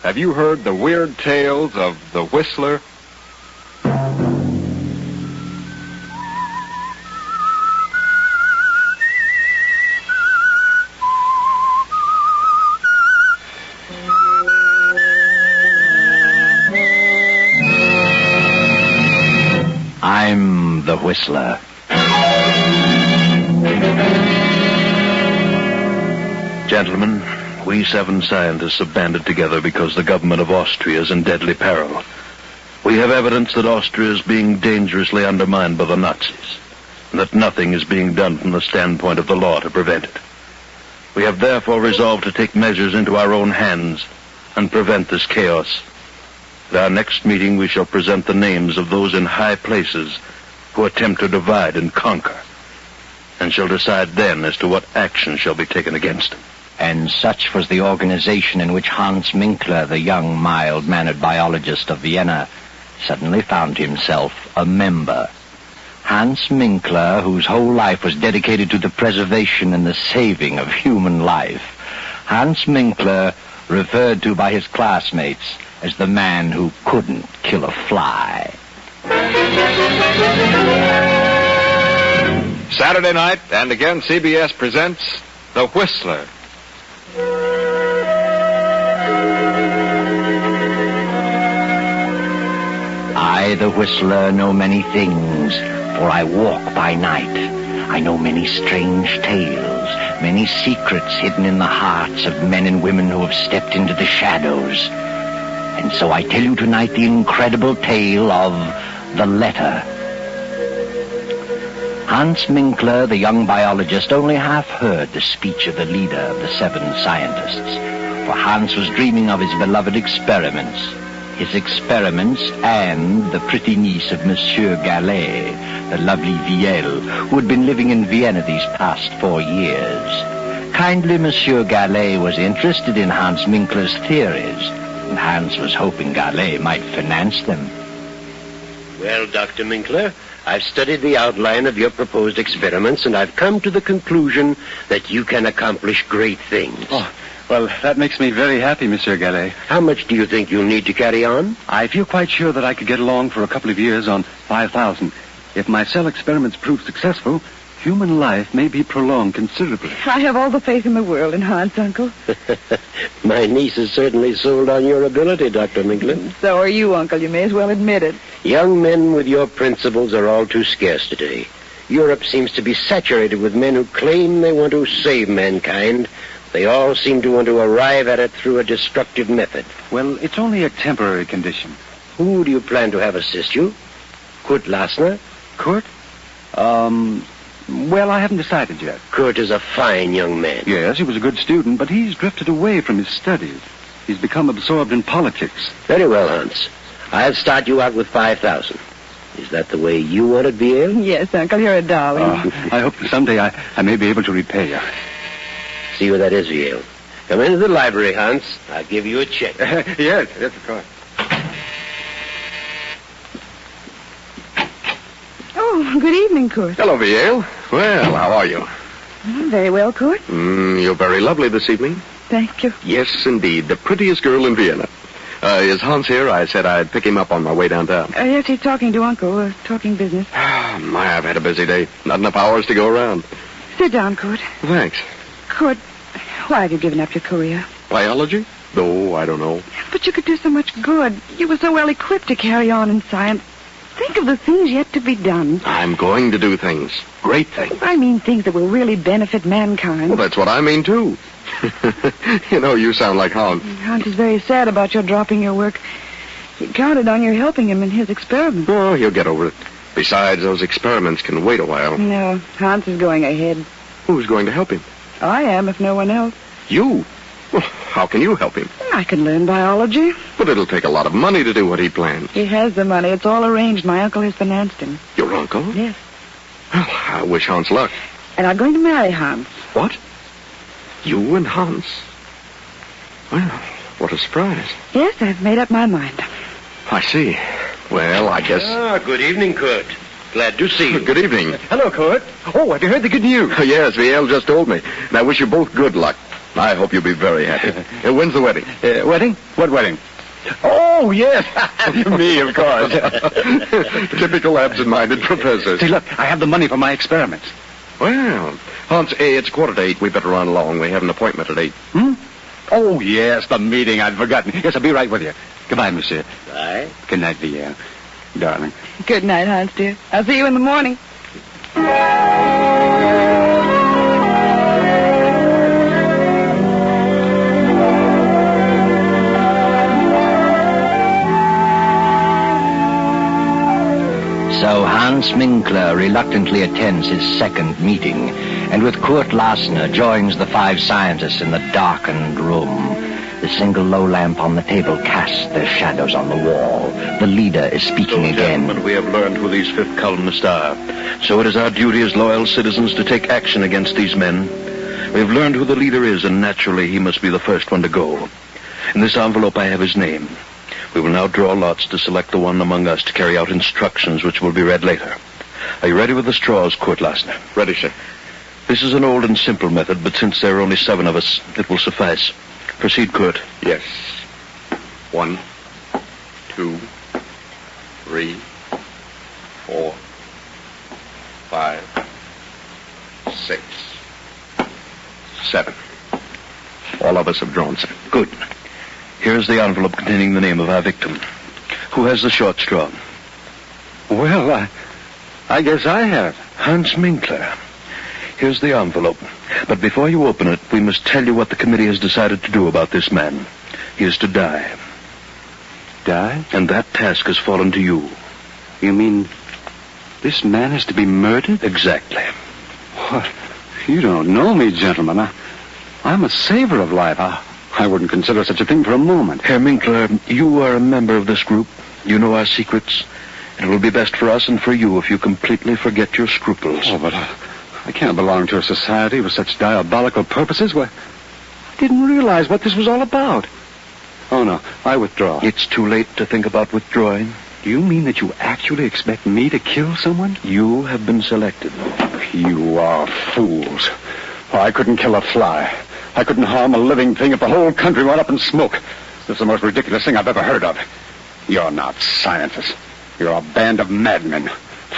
have you heard the weird tales of the Whistler? I'm the Whistler. Gentlemen, we 7 scientists have banded together because the government of Austria is in deadly peril. We have evidence that Austria is being dangerously undermined by the Nazis, and that nothing is being done from the standpoint of the law to prevent it. We have therefore resolved to take measures into our own hands and prevent this chaos. At our next meeting, we shall present the names of those in high places who attempt to divide and conquer, and shall decide then as to what action shall be taken against them. And such was the organization in which Hans Minkler, the young, mild-mannered biologist of Vienna, suddenly found himself a member. Hans Minkler, whose whole life was dedicated to the preservation and the saving of human life. Hans Minkler, referred to by his classmates as the man who couldn't kill a fly. Saturday night, and again CBS presents The Whistler. I, the Whistler, know many things, for I walk by night. I know many strange tales, many secrets hidden in the hearts of men and women who have stepped into the shadows. And so I tell you tonight the incredible tale of The Letter. Hans Minkler, the young biologist, only half heard the speech of the leader of the 7 scientists, for Hans was dreaming of his beloved experiments. His experiments and the pretty niece of Monsieur Gallet, the lovely Viel, who had been living in Vienna these past 4 years. Kindly Monsieur Gallet was interested in Hans Minkler's theories, and Hans was hoping Gallet might finance them. Well, Dr. Minkler, I've studied the outline of your proposed experiments, and I've come to the conclusion that you can accomplish great things. Oh, well, that makes me very happy, Monsieur Gallet. How much do you think you'll need to carry on? I feel quite sure that I could get along for a couple of years on 5,000. If my cell experiments prove successful, human life may be prolonged considerably. I have all the faith in the world in Hans, Uncle. My niece is certainly sold on your ability, Dr. Minkler. So are you, Uncle. You may as well admit it. Young men with your principles are all too scarce today. Europe seems to be saturated with men who claim they want to save mankind. They all seem to want to arrive at it through a destructive method. Well, it's only a temporary condition. Who do you plan to have assist you? Kurt Lassner? Kurt? Well, I haven't decided yet. Kurt is a fine young man. Yes, he was a good student, but he's drifted away from his studies. He's become absorbed in politics. Very well, Hans. I'll start you out with 5,000. Is that the way you want it, Viel? Yes, Uncle, you're a darling. I hope that someday I may be able to repay you. See where that is, Viel. Come into the library, Hans. I'll give you a check. Yes, of course. Oh, good evening, Kurt. Hello, Viel. Well, how are you? Very well, Kurt. You're very lovely this evening. Thank you. Yes, indeed. The prettiest girl in Vienna. Is Hans here? I said I'd pick him up on my way downtown. Yes, he's talking to Uncle, talking business. My, I've had a busy day. Not enough hours to go around. Sit down, Kurt. Thanks. Kurt, why have you given up your career? Biology? Oh, I don't know. But you could do so much good. You were so well equipped to carry on in science. Think of the things yet to be done. I'm going to do things. Great things. I mean things that will really benefit mankind. Well, that's what I mean, too. You know, you sound like Hans. Hans is very sad about your dropping your work. He counted on your helping him in his experiments. Oh, he'll get over it. Besides, those experiments can wait a while. No, Hans is going ahead. Who's going to help him? I am, if no one else. You? Well, how can you help him? I can learn biology. But it'll take a lot of money to do what he planned. He has the money. It's all arranged. My uncle has financed him. Your uncle? Yes. Well, I wish Hans luck. And I'm going to marry Hans. What? You and Hans? Well, what a surprise. Yes, I've made up my mind. I see. Well, I guess... Good evening, Kurt. Glad to see you. Good evening. Hello, Kurt. Oh, have you heard the good news? Yes, Viel just told me. And I wish you both good luck. I hope you'll be very happy. When's the wedding? Wedding? What wedding? Oh, yes. Me, of course. Typical absent-minded professor. See, look, I have the money for my experiments. Well, Hans, it's 7:45. We better run along. We have an appointment at 8. Oh, yes, the meeting. I'd forgotten. Yes, I'll be right with you. Goodbye, monsieur. Bye. Good night, Vielle. Darling. Good night, Hans, dear. I'll see you in the morning. So Hans Minkler reluctantly attends his second meeting, and with Kurt Lassner joins the 5 scientists in the darkened room. The single low lamp on the table casts their shadows on the wall. The leader is speaking again. Gentlemen, we have learned who these 5th columnists are. So it is our duty as loyal citizens to take action against these men. We have learned who the leader is, and naturally he must be the first one to go. In this envelope I have his name. We will now draw lots to select the one among us to carry out instructions which will be read later. Are you ready with the straws, Kurt Lassner? Ready, sir. This is an old and simple method, but since there are only 7 of us, it will suffice. Proceed, Kurt. Yes. 1, 2, 3, 4, 5, 6, 7. All of us have drawn, sir. Good. Here's the envelope containing the name of our victim. Who has the short straw? Well, I guess I have. Hans Minkler. Here's the envelope. But before you open it, we must tell you what the committee has decided to do about this man. He is to die. Die? And that task has fallen to you. You mean this man is to be murdered? Exactly. What? You don't know me, gentlemen. I'm a saver of life. I wouldn't consider such a thing for a moment. Herr Minkler, you are a member of this group. You know our secrets. It will be best for us and for you if you completely forget your scruples. Oh, but I can't belong to a society with such diabolical purposes. Why, I didn't realize what this was all about. Oh, no, I withdraw. It's too late to think about withdrawing. Do you mean that you actually expect me to kill someone? You have been selected. You are fools. I couldn't kill a fly. I couldn't harm a living thing if the whole country went up in smoke. This is the most ridiculous thing I've ever heard of. You're not scientists. You're a band of madmen.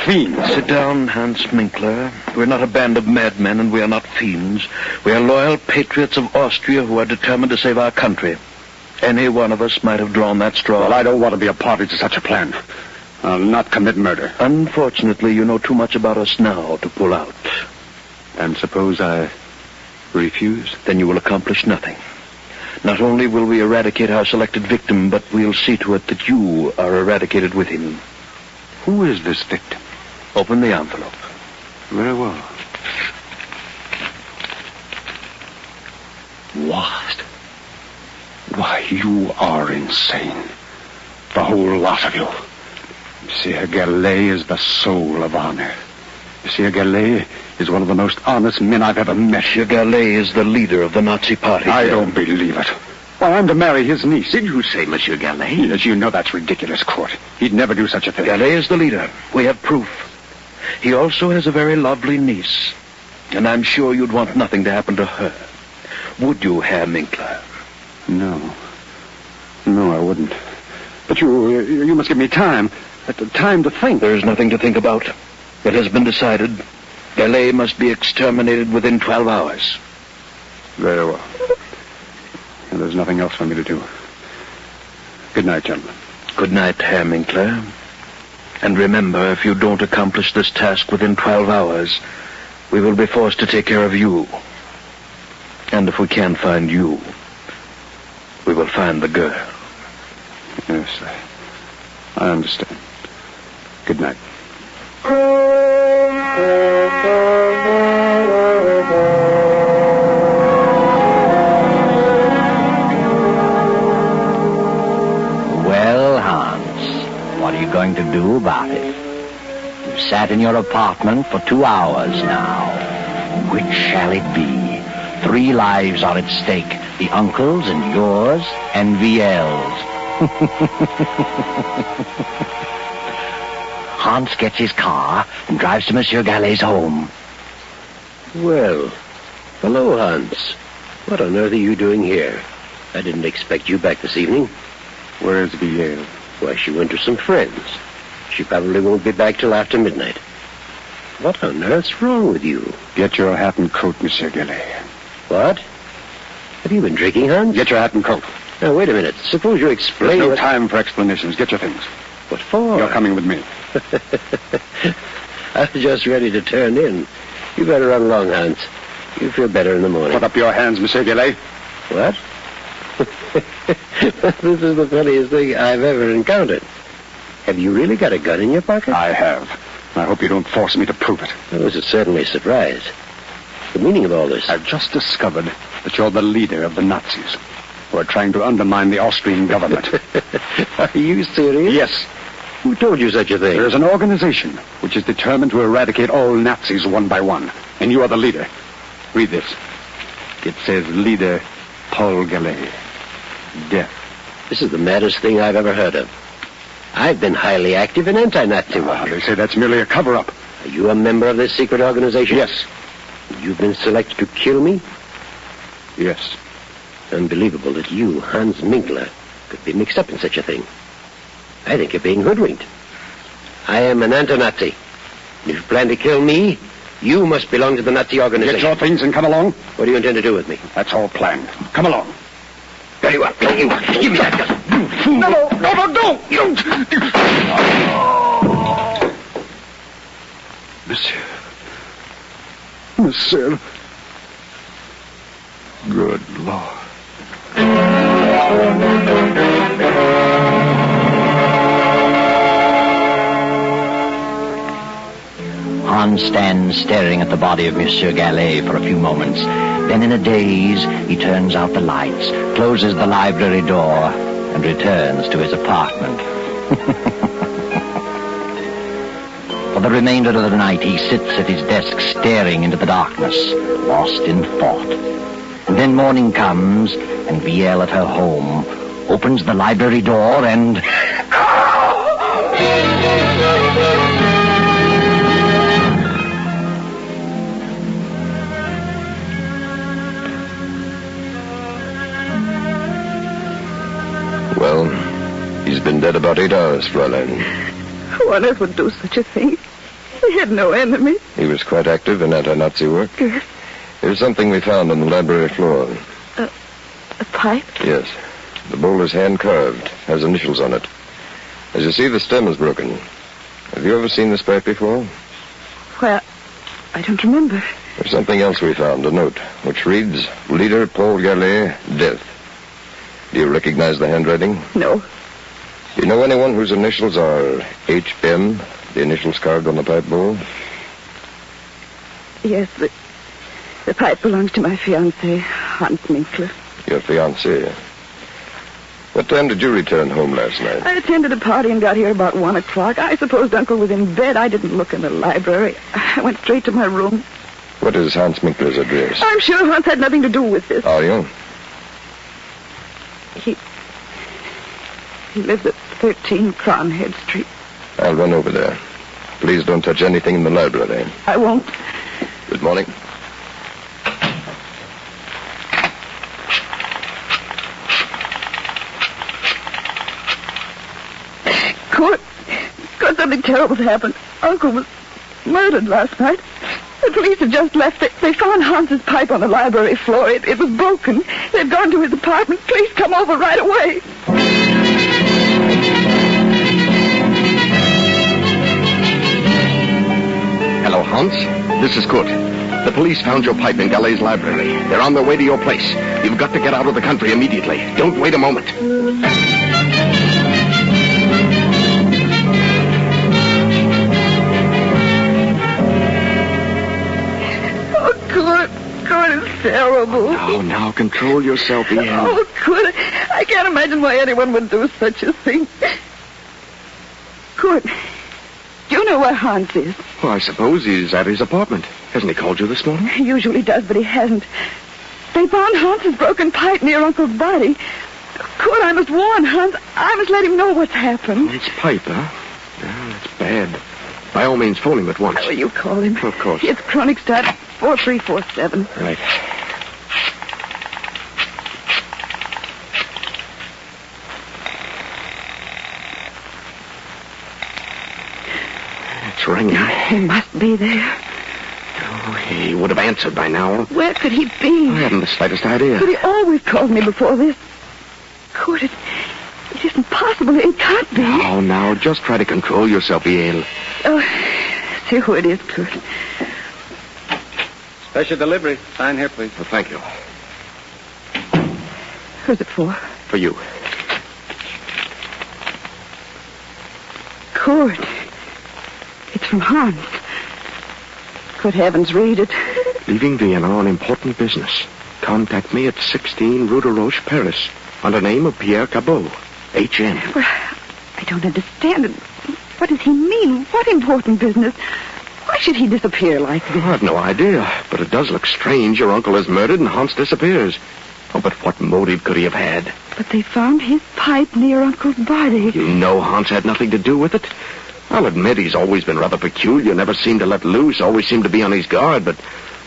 Fiends. Sit down, Hans Minkler. We're not a band of madmen, and we are not fiends. We are loyal patriots of Austria who are determined to save our country. Any one of us might have drawn that straw. Well, I don't want to be a party to such a plan. I'll not commit murder. Unfortunately, you know too much about us now to pull out. And suppose I refuse? Then you will accomplish nothing. Not only will we eradicate our selected victim, but we'll see to it that you are eradicated with him. Who is this victim? Open the envelope. Very well. What? Why, you are insane. The whole lot of you. Monsieur Gallet is the soul of honor. Monsieur Gallet is one of the most honest men I've ever met. Monsieur Gallet is the leader of the Nazi party. I don't believe it. Why, I'm to marry his niece. Did you say Monsieur Gallet? Yes, you know that's ridiculous, Court. He'd never do such a thing. Gallet is the leader. We have proof. He also has a very lovely niece. And I'm sure you'd want nothing to happen to her. Would you, Herr Minkler? No. No, I wouldn't. But you must give me time. Time to think. There is nothing to think about. It has been decided. Gallet must be exterminated within 12 hours. Very well. And there's nothing else for me to do. Good night, gentlemen. Good night, Herr Minkler. And remember, if you don't accomplish this task within 12 hours, we will be forced to take care of you. And if we can't find you, we will find the girl. Yes, I understand. Good night. Well, Hans, what are you going to do about it? You've sat in your apartment for 2 hours now. Which shall it be? 3 lives are at stake. The uncle's and yours and Viel's. Hans gets his car and drives to Monsieur Gallet's home. Well, hello, Hans. What on earth are you doing here? I didn't expect you back this evening. Where's Viel? Why, she went to some friends. She probably won't be back till after midnight. What on earth's wrong with you? Get your hat and coat, Monsieur Gillet. What? Have you been drinking, Hans? Get your hat and coat. Now, wait a minute. Suppose you explain... There's no time for explanations. Get your things. What for? You're coming with me. I was just ready to turn in. You better run along, Hans. You'll feel better in the morning. Put up your hands, Monsieur Gillet. What? This is the funniest thing I've ever encountered. Have you really got a gun in your pocket? I have. I hope you don't force me to prove it. Well, this is certainly a surprise. The meaning of all this? I've just discovered that you're the leader of the Nazis who are trying to undermine the Austrian government. Are you serious? Yes. Who told you such a thing? There is an organization which is determined to eradicate all Nazis one by one, and you are the leader. Read this. It says leader Paul Gillet. Death. This is the maddest thing I've ever heard of. I've been highly active in anti-Nazi work. They say that's merely a cover-up. Are you a member of this secret organization? Yes. You've been selected to kill me? Yes. Unbelievable that you, Hans Minkler, could be mixed up in such a thing. I think you're being hoodwinked. I am an anti-Nazi. And if you plan to kill me, you must belong to the Nazi organization. Get your things and come along. What do you intend to do with me? That's all planned. Come along. Very well. Give me that gun. You fool. No. You. Monsieur. Good Lord. Hans stands staring at the body of Monsieur Gillet for a few moments. Then in a daze, he turns out the lights, closes the library door, and returns to his apartment. For the remainder of the night, he sits at his desk staring into the darkness, lost in thought. And then morning comes, and Viel at her home opens the library door and... Well, he's been dead about 8 hours, Fräulein. Who on earth would do such a thing? He had no enemy. He was quite active in anti-Nazi work. Yes. Here's something we found on the library floor. A pipe? Yes. The bowl is hand-carved, has initials on it. As you see, the stem is broken. Have you ever seen this pipe before? Well, I don't remember. There's something else we found, a note, which reads, Leader Paul Gillet, death. Do you recognize the handwriting? No. Do you know anyone whose initials are HM, the initials carved on the pipe bowl? Yes, the pipe belongs to my fiancé, Hans Minkler. Your fiancé. What time did you return home last night? I attended a party and got here about 1 o'clock. I supposed Uncle was in bed. I didn't look in the library. I went straight to my room. What is Hans Minkler's address? I'm sure Hans had nothing to do with this. Are you? He lives at 13 Cronhead Street. I'll run over there. Please don't touch anything in the library. I won't. Good morning. Kurt, something terrible's happened. Uncle was murdered last night. The police had just left. They found Hans's pipe on the library floor. It was broken. They've gone to his apartment. Please come over right away. Hello, Hans. This is Kurt. The police found your pipe in Gillet's library. They're on their way to your place. You've got to get out of the country immediately. Don't wait a moment. Kurt is terrible. Now, control yourself, Ian. Oh, Kurt, I can't imagine why anyone would do such a thing. Kurt, do you know where Hans is? Well, I suppose he's at his apartment. Hasn't he called you this morning? He usually does, but he hasn't. They found Hans's broken pipe near Uncle's body. Kurt, I must warn Hans. I must let him know what's happened. It's pipe, huh? Yeah, that's bad. By all means, phone him at once. How will you call him? Of course. It's Kronigstadt 4347. Right. ringing. He must be there. Oh, he would have answered by now. Where could he be? I haven't the slightest idea. But he always called me before this. Kurt, it isn't possible. It can't be. Oh, now, just try to control yourself, Yale. Oh, see who it is, Kurt. Special delivery. Sign here, please. Well, thank you. Who's it for? For you. Kurt. It's from Hans. Good heavens, read it. Leaving Vienna on important business. Contact me at 16 Rue de Roche, Paris, under name of Pierre Cabot, H.M. Well, I don't understand it. What does he mean? What important business? Why should he disappear like this? I've no idea, but it does look strange. Your uncle is murdered and Hans disappears. Oh, but what motive could he have had? But they found his pipe near Uncle's body. You know Hans had nothing to do with it. I'll admit he's always been rather peculiar, never seemed to let loose, always seemed to be on his guard, but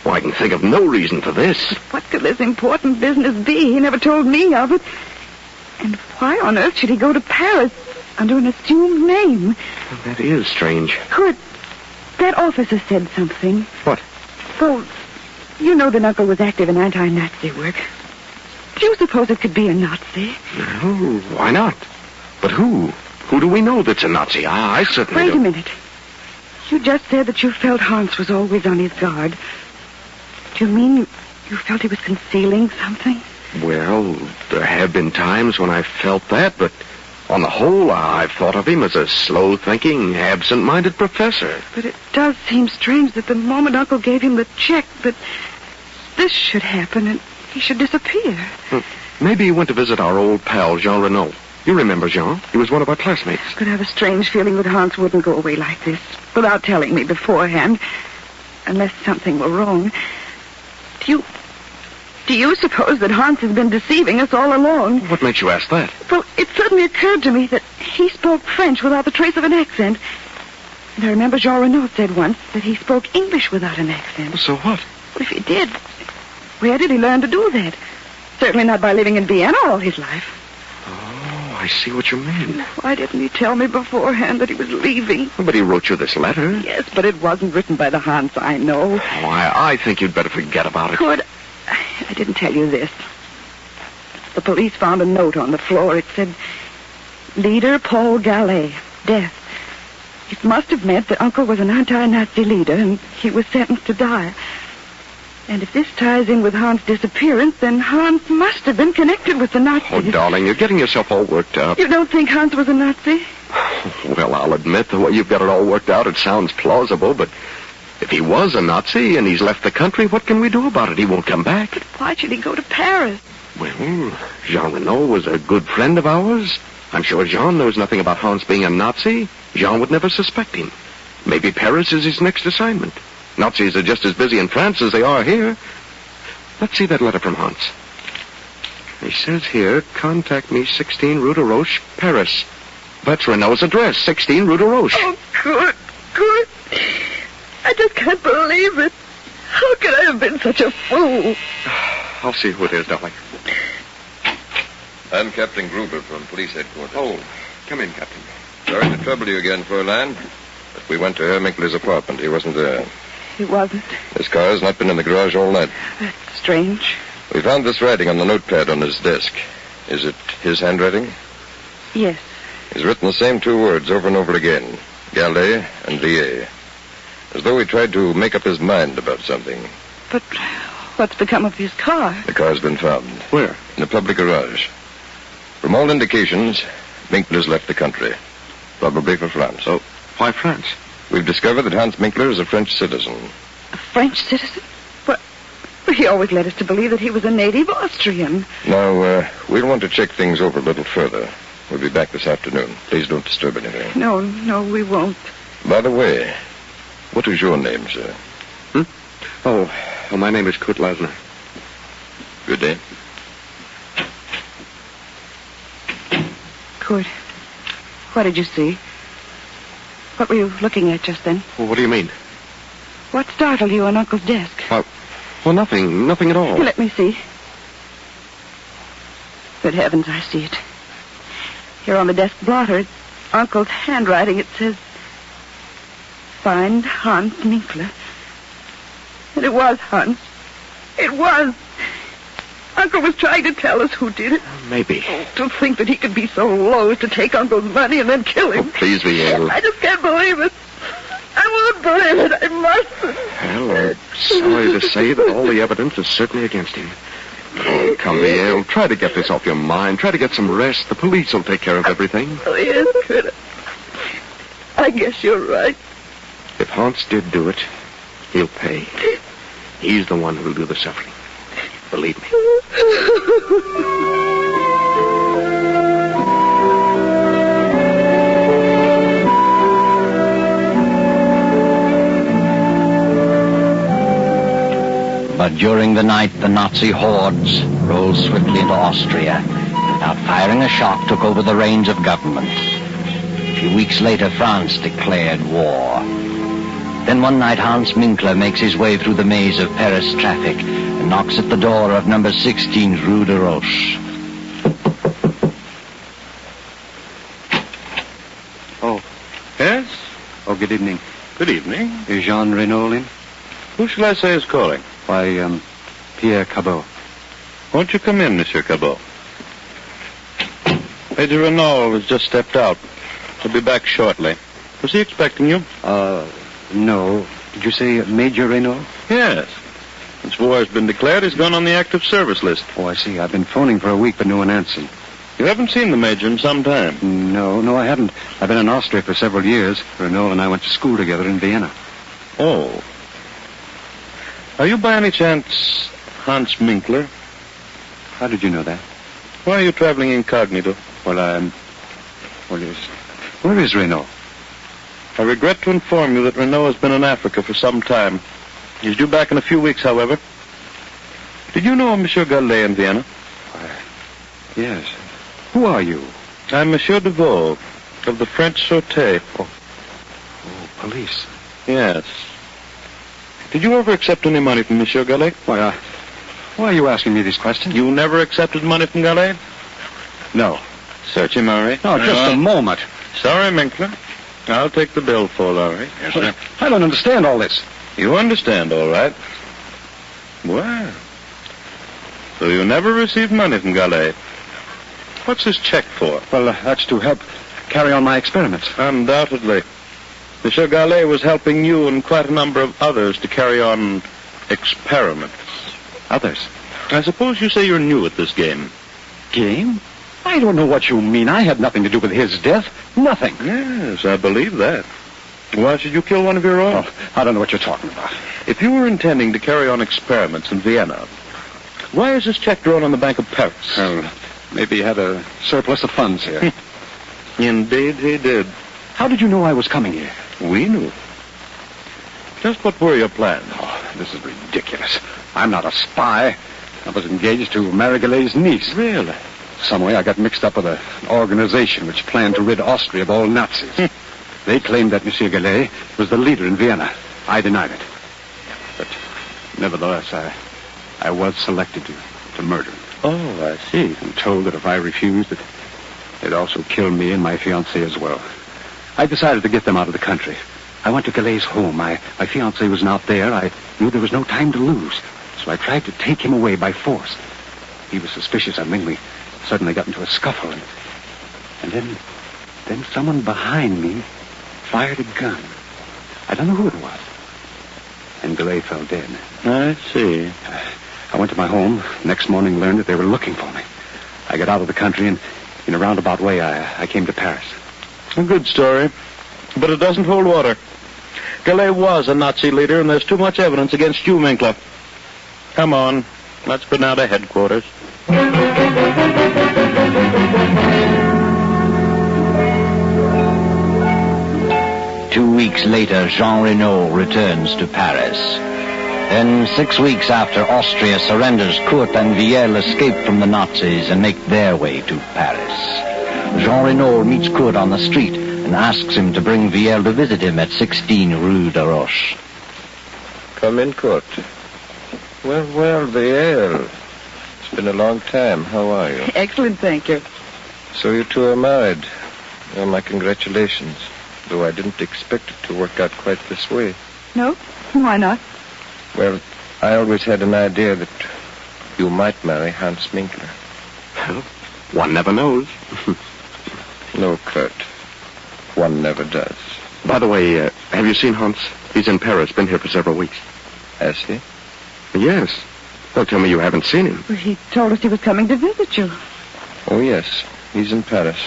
I can think of no reason for this. What could this important business be? He never told me of it. And why on earth should he go to Paris under an assumed name? Well, that is strange. Kurt, that officer said something. What? Well, you know that Uncle was active in anti-Nazi work. Do you suppose it could be a Nazi? No, why not? But who? Who do we know that's a Nazi? I certainly Wait don't. a minute. You just said that you felt Hans was always on his guard. Do you mean you felt he was concealing something? Well, there have been times when I've felt that, but on the whole, I've thought of him as a slow-thinking, absent-minded professor. But it does seem strange that the moment Uncle gave him the check, that this should happen and he should disappear. Maybe he went to visit our old pal, Jean Renault. You remember Jean? He was one of our classmates. But I have a strange feeling that Hans wouldn't go away like this, without telling me beforehand, unless something were wrong. Do you suppose that Hans has been deceiving us all along? What makes you ask that? Well, it suddenly occurred to me that he spoke French without the trace of an accent. And I remember Jean Renault said once that he spoke English without an accent. So what? Well, if he did, where did he learn to do that? Certainly not by living in Vienna all his life. Oh, I see what you mean. Why didn't he tell me beforehand that he was leaving? But he wrote you this letter. Yes, but it wasn't written by the Hans I know. Oh, I think you'd better forget about it. Good. I didn't tell you this. The police found a note on the floor. It said, Leader Paul Gallet, death. It must have meant that Uncle was an anti-Nazi leader and he was sentenced to die. And if this ties in with Hans' disappearance, then Hans must have been connected with the Nazis. Oh, darling, you're getting yourself all worked up. You don't think Hans was a Nazi? Well, I'll admit the way you've got it all worked out, it sounds plausible, but if he was a Nazi and he's left the country, what can we do about it? He won't come back. But why should he go to Paris? Well, Jean Renault was a good friend of ours. I'm sure Jean knows nothing about Hans being a Nazi. Jean would never suspect him. Maybe Paris is his next assignment. Nazis are just as busy in France as they are here. Let's see that letter from Hans. He says here, contact me 16 Rue de Roche, Paris. That's Renault's address, 16 Rue de Roche. Oh, good. I just can't believe it. How could I have been such a fool? I'll see who it is, darling. I'm Captain Gruber from police headquarters. Oh, come in, Captain. Sorry to trouble you again, Fräulein, but we went to Herr Minkler's apartment. He wasn't there. He wasn't. His car has not been in the garage all night. That's strange. We found this writing on the notepad on his desk. Is it his handwriting? Yes. He's written the same two words over and over again. Gallet and Villiers. As though he tried to make up his mind about something. But what's become of his car? The car's been found. Where? In a public garage. From all indications, Minkler's left the country. Probably for France. Oh, why France? We've discovered that Hans Minkler is a French citizen. A French citizen? But he always led us to believe that he was a native Austrian. Now, we'll want to check things over a little further. We'll be back this afternoon. Please don't disturb anything. No, we won't. By the way, what is your name, sir? Oh, my name is Kurt Lasner. Good day. Kurt, what did you see? What were you looking at just then? Well, what do you mean? What startled you on Uncle's desk? Well, nothing at all. Let me see. Good heavens, I see it. Here on the desk blotter, Uncle's handwriting, it says, find Hans Minkler. And it was Hans. It was. Uncle was trying to tell us who did it. Maybe. To think that he could be so low as to take Uncle's money and then kill him. Oh, please, Viel. I just can't believe it. I won't believe it. I mustn't. Well, I'm sorry to say that all the evidence is certainly against him. Oh, come, Viel. Try to get this off your mind. Try to get some rest. The police will take care of everything. Oh, yes, Critter. I guess you're right. If Hans did do it, he'll pay. He's the one who'll do the suffering. Believe me. But during the night, the Nazi hordes rolled swiftly into Austria. Without firing a shot, took over the reins of government. A few weeks later, France declared war. Then one night, Hans Minkler makes his way through the maze of Paris traffic and knocks at the door of number 16 Rue de Roche. Oh, yes? Oh, good evening. Good evening. Is Jean Renault in? Who shall I say is calling? Why, Pierre Cabot. Won't you come in, Monsieur Cabot? Major Renault has just stepped out. He'll be back shortly. Was he expecting you? No. Did you say Major Renault? Yes. Since war has been declared, he's gone on the active service list. Oh, I see. I've been phoning for a week, but no one answered. You haven't seen the Major in some time. No, I haven't. I've been in Austria for several years. Renault and I went to school together in Vienna. Oh. Are you by any chance Hans Minkler? How did you know that? Why are you traveling incognito? Well, yes. Where is Renault? I regret to inform you that Renault has been in Africa for some time. He's due back in a few weeks, however. Did you know Monsieur Gallet in Vienna? Yes. Who are you? I'm Monsieur Deveau, of the French Sûreté. Oh, police. Yes. Did you ever accept any money from Monsieur Gallet? Why are you asking me these questions? You never accepted money from Gallet? No. Search him, Henri. No, just a moment. Sorry, Minkler. I'll take the bill full, Henri. Yes, sir. I don't understand all this. You understand, all right. Well, so you never received money from Gallet. What's this check for? Well, that's to help carry on my experiments. Undoubtedly. Monsieur Gallet was helping you and quite a number of others to carry on experiments. Others? I suppose you say you're new at this game. Game? I don't know what you mean. I had nothing to do with his death. Nothing. Yes, I believe that. Why should you kill one of your own? Oh, I don't know what you're talking about. If you were intending to carry on experiments in Vienna, why is this check drawn on the Bank of Paris? Well, maybe he had a surplus of funds here. Indeed he did. How did you know I was coming here? We knew. Just what were your plans? Oh, this is ridiculous. I'm not a spy. I was engaged to marry Galet's niece. Really? Some way I got mixed up with an organization which planned to rid Austria of all Nazis. They claimed that Monsieur Gallet was the leader in Vienna. I denied it. But nevertheless, I was selected to murder him. Oh, I see. And told that if I refused, they'd also kill me and my fiancée as well. I decided to get them out of the country. I went to Galet's home. My fiancée was not there. I knew there was no time to lose. So I tried to take him away by force. He was suspicious of me. We suddenly got into a scuffle. And then someone behind me fired a gun. I don't know who it was. And Gallet fell dead. I see. I went to my home. Next morning learned that they were looking for me. I got out of the country and in a roundabout way I came to Paris. A good story, but it doesn't hold water. Gallet was a Nazi leader, and there's too much evidence against you, Minkler. Come on, let's go now to headquarters. 2 weeks later, Jean Renault returns to Paris. Then, 6 weeks after Austria surrenders, Kurt and Viel escape from the Nazis and make their way to Paris. Jean Renault meets Kurt on the street and asks him to bring Viel to visit him at 16 Rue de Roche. Come in, Kurt. Well, Viel. It's been a long time. How are you? Excellent, thank you. So you two are married. Well, my congratulations. though I didn't expect it to work out quite this way. No? Why not? Well, I always had an idea that you might marry Hans Minkler. Well, one never knows. No, Kurt. One never does. By the way, have you seen Hans? He's in Paris, been here for several weeks. Has he? Yes. Don't tell me you haven't seen him. Well, he told us he was coming to visit you. Oh, yes. He's in Paris.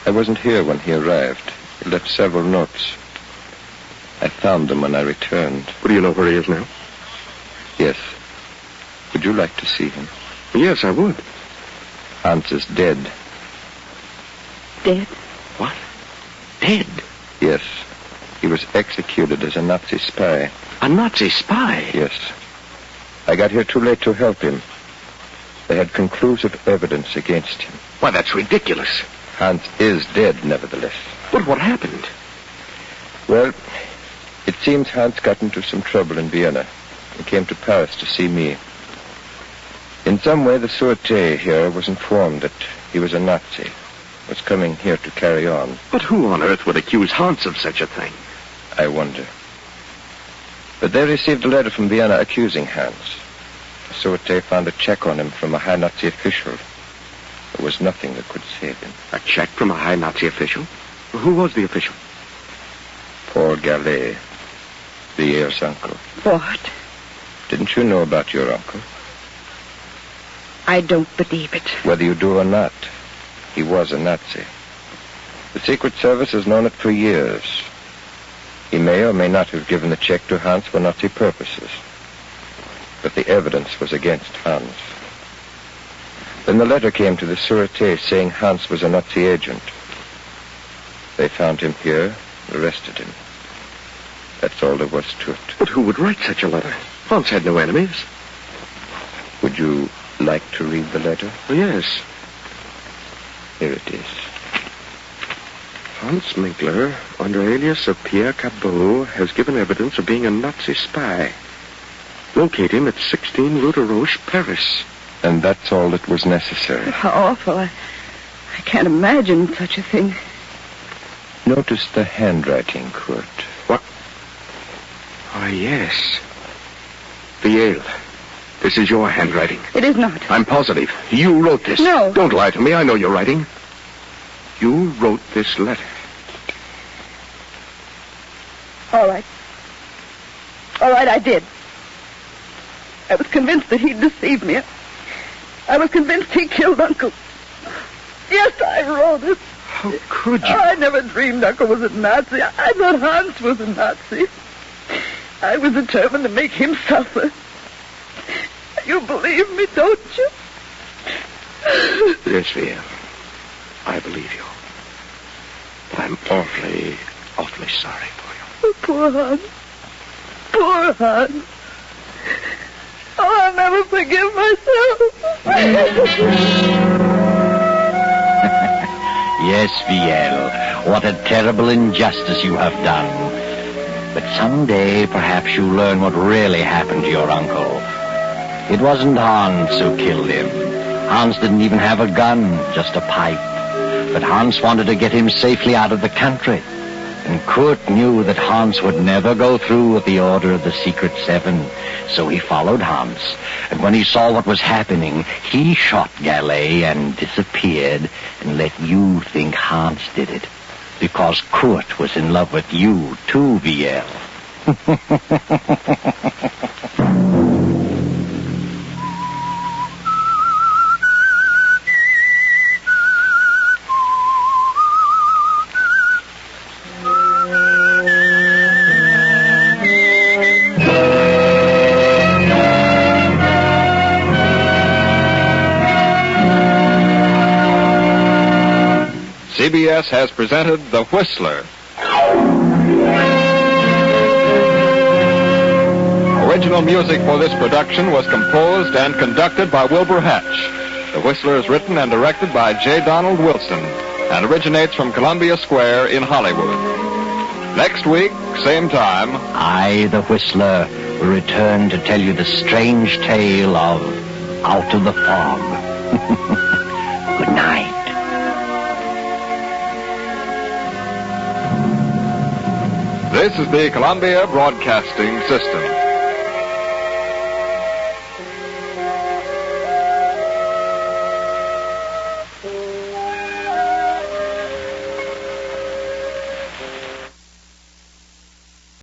I wasn't here when he arrived. He left several notes. I found them when I returned. Well, do you know where he is now? Yes. Would you like to see him? Yes, I would. Hans is dead. Dead? What? Dead? Yes. He was executed as a Nazi spy. A Nazi spy? Yes. I got here too late to help him. They had conclusive evidence against him. Why, that's ridiculous. Hans is dead, nevertheless. But what happened? Well, it seems Hans got into some trouble in Vienna and came to Paris to see me. In some way, the Sûreté here was informed that he was a Nazi, was coming here to carry on. But who on earth would accuse Hans of such a thing? I wonder. But they received a letter from Vienna accusing Hans. The Sûreté found a check on him from a high Nazi official. There was nothing that could save him. A check from a high Nazi official? Who was the official? Paul Gallet, Vier's uncle. What? Didn't you know about your uncle? I don't believe it. Whether you do or not, he was a Nazi. The Secret Service has known it for years. He may or may not have given the check to Hans for Nazi purposes. But the evidence was against Hans. Then the letter came to the Sûreté saying Hans was a Nazi agent. They found him here, arrested him. That's all there was to it. But who would write such a letter? Hans had no enemies. Would you like to read the letter? Oh, yes. Here it is. Hans Minkler, under alias of Pierre Cabot, has given evidence of being a Nazi spy. Locate him at 16 Rue de Roche, Paris. And that's all that was necessary. How awful. I can't imagine such a thing. Notice the handwriting, Kurt. What? Ah, yes. Viel. This is your handwriting. It is not. I'm positive. You wrote this. No. Don't lie to me. I know your writing. You wrote this letter. All right. All right, I did. I was convinced that he'd deceived me. I was convinced he killed Uncle. Yes, I wrote it. How could you? I never dreamed Uncle was a Nazi. I thought Hans was a Nazi. I was determined to make him suffer. You believe me, don't you? Yes, Viel. I believe you. But I'm awfully, awfully sorry for you. Oh, poor Hans. Poor Hans. Oh, I'll never forgive myself. Yes, Viel, what a terrible injustice you have done. But someday, perhaps you'll learn what really happened to your uncle. It wasn't Hans who killed him. Hans didn't even have a gun, just a pipe. But Hans wanted to get him safely out of the country. And Kurt knew that Hans would never go through with the order of the Secret Seven. So he followed Hans. And when he saw what was happening, he shot Gallet and disappeared and let you think Hans did it. Because Kurt was in love with you, too, Viel. CBS has presented The Whistler. Original music for this production was composed and conducted by Wilbur Hatch. The Whistler is written and directed by J. Donald Wilson and originates from Columbia Square in Hollywood. Next week, same time, I, the Whistler, will return to tell you the strange tale of Out of the Fog. Good night. This is the Columbia Broadcasting System.